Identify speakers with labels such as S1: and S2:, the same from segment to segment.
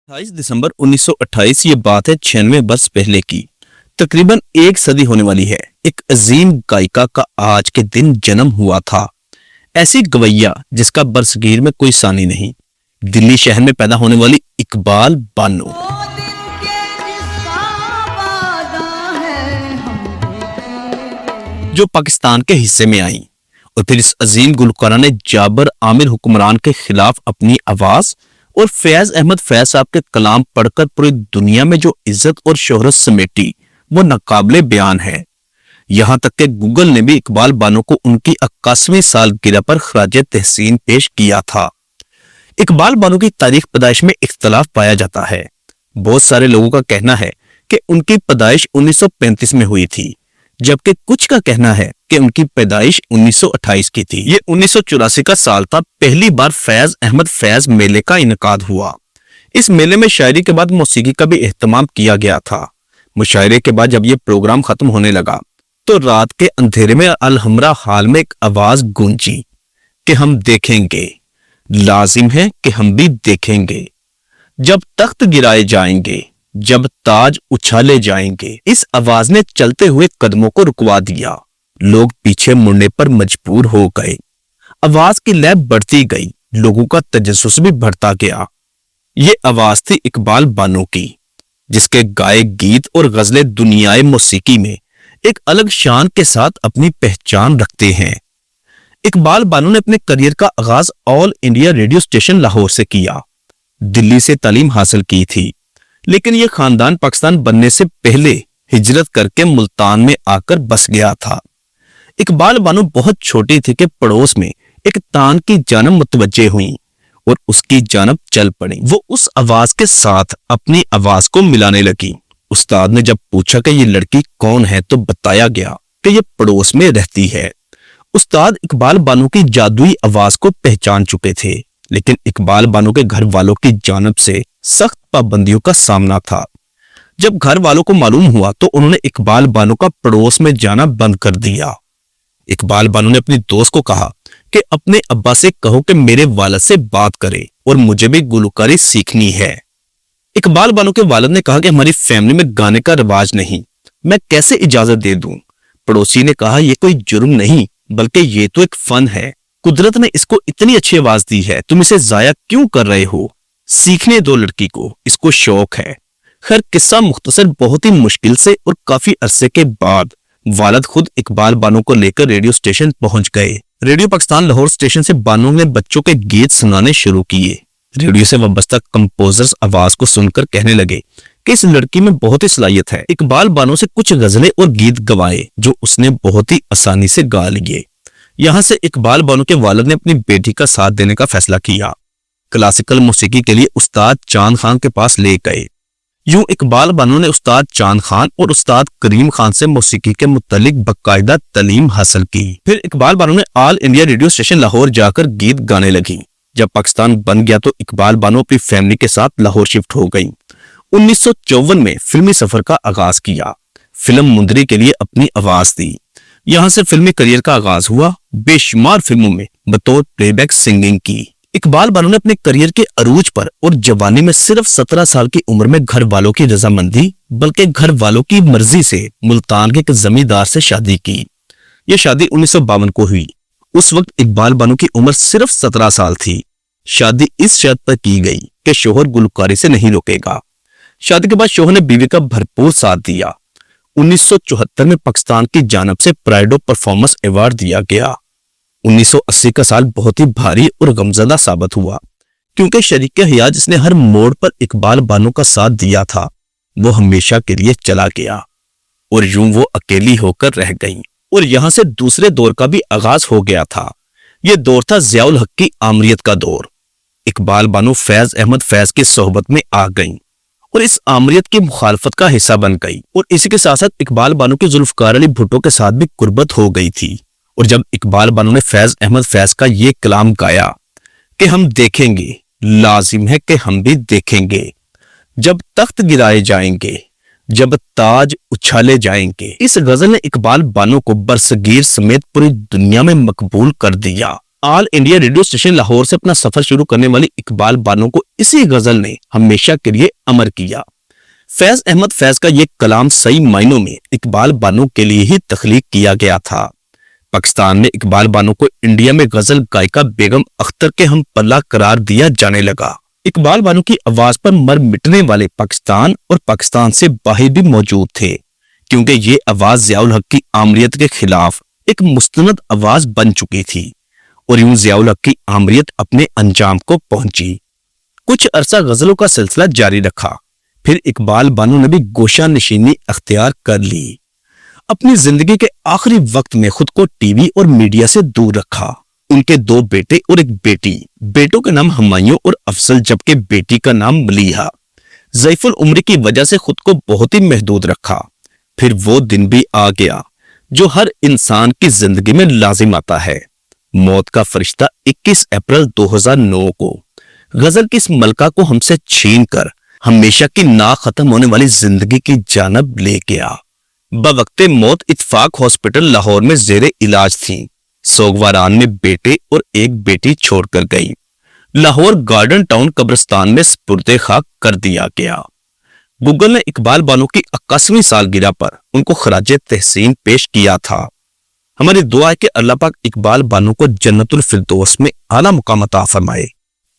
S1: 28 दिसंबर 1928 ये बात है 96 वर्ष पहले की। तकरीबन एक सदी होने वाली है। एक अजीम गायिका का आज के दिन जन्म हुआ था। ऐसी गवैया जिसका बरसगीर में कोई सानी नहीं। दिल्ली शहर में पैदा होने वाली इकबाल बानो। जो पाकिस्तान के हिस्से में आई और फिर इस अजीम गुलकारा ने जाबर आमिर हुक्मरान के खिलाफ अपनी आवाज और फैज अहमद फैज साहब के कलाम पढ़कर पूरी दुनिया में जो इज्जत और शोहरत समेटी वो नाकाबिले बयान है। यहां तक कि गूगल ने भी इकबाल बानो को उनकी 81वीं सालगिरह पर खराज तहसीन पेश किया था। इकबाल बानो की तारीख पैदाइश में इख्तलाफ पाया जाता है। बहुत सारे लोगों का कहना है कि उनकी पैदाइश 1935 में हुई थी, जबकि कुछ का कहना है कि उनकी पैदाइश 1928 की थी। ये 1984 का साल था। पहली बार फैज अहमद फैज मेले का इनकाद हुआ। इस मेले में शायरी के बाद मौसीकी का भी एहतमाम किया गया था। मुशायरे के बाद जब ये प्रोग्राम खत्म होने लगा तो रात के अंधेरे में अलहमरा हाल में एक आवाज गूंजी कि हम देखेंगे, लाजिम है कि हम भी देखेंगे, जब तख्त गिराए जाएंगे, जब ताज उछाले जाएंगे। इस आवाज ने चलते हुए कदमों को रुकवा दिया। लोग पीछे मुड़ने पर मजबूर हो गए। आवाज की लय बढ़ती गई, लोगों का तजस्सुस भी बढ़ता गया। ये आवाज थी इकबाल बानो की, जिसके गाए गीत और गजलें दुनियाए मौसीकी में एक अलग शान के साथ अपनी पहचान रखते हैं। इकबाल बानो ने अपने करियर का आगाज all India radio station Lahore से किया। दिल्ली से तालीम हासिल की थी, लेकिन यह खानदान पाकिस्तान बनने से पहले हिजरत करके मुल्तान में आकर बस गया था। इकबाल बानो बहुत छोटी थी कि पड़ोस में एक तान की जानब मुतवज्जे हुई और उसकी जानब चल पड़ी। वो उस आवाज के साथ अपनी आवाज को मिलाने लगी। उस्ताद ने जब पूछा कि ये लड़की कौन है तो बताया गया कि ये पड़ोस में रहती है। उस्ताद इकबाल बानो की जादुई आवाज को पहचान चुके थे, लेकिन इकबाल बानो के घर वालों की जानब से सख्त पाबंदियों का सामना था। जब घर वालों को मालूम हुआ तो उन्होंने इकबाल बानो का पड़ोस में जाना बंद कर दिया। इकबाल बानो ने अपनी दोस्त को कहा कि अपने अब्बा से कहो कि मेरे वालिद से बात करे और मुझे भी गुलकारी सीखनी है। इकबाल बानो के वालिद ने कहा कि हमारी फैमिली में गाने का रिवाज नहीं, मैं कैसे इजाजत दे दूं। पड़ोसी ने कहा यह कोई जुर्म नहीं, बल्कि ये तो एक फन है। कुदरत ने इसको इतनी अच्छी आवाज दी है, तुम इसे जाया क्यों कर रहे हो? सीखने दो लड़की को, इसको शौक है। खैर किस्सा मुख्तसर बहुत ही मुश्किल से और काफी अरसे के बाद वालिद खुद इकबाल बानो को लेकर रेडियो स्टेशन पहुंच गए। रेडियो पाकिस्तान लाहौर स्टेशन से बानो ने बच्चों के गीत सुनाने शुरू किए। रेडियो से वाबस्ता कंपोजर्स आवाज को सुनकर कहने लगे कि इस लड़की में बहुत ही सलाहियत है। इकबाल बानो से कुछ गजलें और गीत गवाए जो उसने बहुत ही आसानी से गा लिए। यहां से इकबाल बानो के वालिद ने अपनी बेटी का साथ देने का फैसला किया। क्लासिकल मौसीकी के लिए उस्ताद चांद खान के पास ले गए। यूं इकबाल बानो ने उस्ताद चांद खान और उस्ताद करीम खान से मौसीकी के मुतालिक बाकायदा तालीम हासिल की। फिर इकबाल बानो ने all India radio station Lahore जाकर गीत गाने लगी। जब पाकिस्तान बन गया तो इकबाल बानो अपनी फैमिली के साथ लाहौर शिफ्ट हो गई। 1954 में फिल्मी सफर का आगाज किया। फिल्म मुंदरी के लिए अपनी आवाज दी। यहां से फिल्मी करियर का आगाज हुआ। बेशुमार फिल्मों में बतौर प्लेबैक सिंगिंग की। इकबाल बानो ने अपने करियर के अरूज पर और जवानी में सिर्फ 17 साल की उम्र में घर वालों की रजामंदी बल्कि घर वालों की मर्जी से मुल्तान के एक जमींदार से शादी की। यह शादी 1952 को हुई। उस वक्त इकबाल बानो की उम्र सिर्फ 17 साल थी। शादी इस शर्त पर की गई कि शोहर गुलकारी से नहीं रोकेगा। शादी के बाद शोहर ने बीवी का भरपूर साथ दिया। 1974 में पाकिस्तान की जानब से प्राइड ऑफ परफॉर्मेंस अवार्ड दिया गया। 1980 का साल बहुत ही भारी और गमज़दा साबित हुआ, क्योंकि शरीक हयात जिसने हर मोड़ पर इकबाल बानो का साथ दिया था वो हमेशा के लिए चला गया और यूं वो अकेली होकर रह गई। और यहां से दूसरे दौर का भी आगाज हो गया था। यह दौर था ज़ियाउल हक की आमरीत का दौर। इकबाल बानो फैज अहमद फैज की सोहबत में आ गईं और इस आमरीत की मुखालफत का हिस्सा बन गई। और इसी के साथ साथ इकबाल बानो की जुल्फकार अली भुट्टो के साथ भी कुर्बत हो गई थी। और जब इकबाल बानो ने फैज अहमद फैज का ये कलाम गाया कि हम देखेंगे, लाजिम है कि हम भी देखेंगे, जब तख्त गिराए जाएंगे, जब ताज उछाले जाएंगे, इस गजल ने इकबाल बानो को बरसगीर समेत पूरी दुनिया में मकबूल कर दिया। آل انڈیا ریڈیو اسٹیشن لاہور سے اپنا سفر شروع کرنے والی اقبال بانو کو اسی غزل نے ہمیشہ کے لیے امر کیا۔ فیض احمد فیض کا یہ کلام صحیح معنوں میں اقبال بانو کے لیے ہی تخلیق کیا گیا تھا۔ پاکستان میں اقبال بانو کو انڈیا میں غزل گائیکا بیگم اختر کے ہم پلہ قرار دیا جانے لگا۔ اقبال بانو کی آواز پر مر مٹنے والے پاکستان اور پاکستان سے باہر بھی موجود تھے، کیونکہ یہ آواز ضیاء الحق کی آمریت کے خلاف ایک مستند آواز بن چکی تھی، اور یوں ضیاء الحق کی آمریت اپنے انجام کو پہنچی۔ کچھ عرصہ غزلوں کا سلسلہ جاری رکھا، پھر اقبال بانو نے بھی گوشہ نشینی اختیار کر لی۔ اپنی زندگی کے آخری وقت میں خود کو ٹی وی اور میڈیا سے دور رکھا۔ ان کے 2 بیٹے اور ایک بیٹی، بیٹوں کا نام ہمایوں اور افضل جبکہ بیٹی کا نام ملیحہ، ضعیف العمر کی وجہ سے خود کو بہت ہی محدود رکھا۔ پھر وہ دن بھی آ گیا جو ہر انسان کی زندگی میں لازم آتا ہے۔ موت کا فرشتہ 21 اپریل 2009 کو غزل کی اس ملکہ کو ہم سے چھین کر ہمیشہ کی نا ختم ہونے والی زندگی کی جانب لے گیا۔ بوقت موت اتفاق ہاسپٹل لاہور میں زیر علاج تھیں۔ سوگواران میں بیٹے اور ایک بیٹی چھوڑ کر گئی۔ لاہور گارڈن ٹاؤن قبرستان میں سپرد خاک کر دیا گیا۔ گوگل نے اقبال بانو کی 81ویں سالگرہ پر ان کو خراج تحسین پیش کیا تھا۔ ہماری دعا ہے کہ اللہ پاک اقبال بانو کو جنت الفردوس میں اعلیٰ مقام عطا فرمائے۔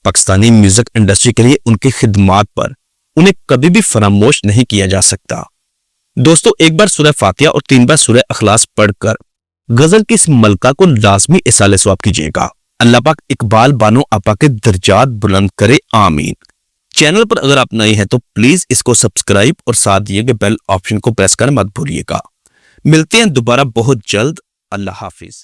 S1: پاکستانی میوزک انڈسٹری کے لیے ان کی خدمات پر انہیں کبھی بھی فراموش نہیں کیا جا سکتا۔ دوستو، ایک بار سورہ فاتحہ اور 3 بار سورہ اخلاص پڑھ کر غزل کی اس ملکہ کو لازمی اصالہ ثواب کیجیے گا۔ اللہ پاک اقبال بانو آپا کے درجات بلند کرے، آمین۔ چینل پر اگر آپ نئے ہیں تو پلیز اس کو سبسکرائب اور ساتھ دیے گئے بیل آپشن کو پریس کرنا مت بھولیے گا۔ ملتے ہیں دوبارہ بہت جلد۔ اللہ حافظ۔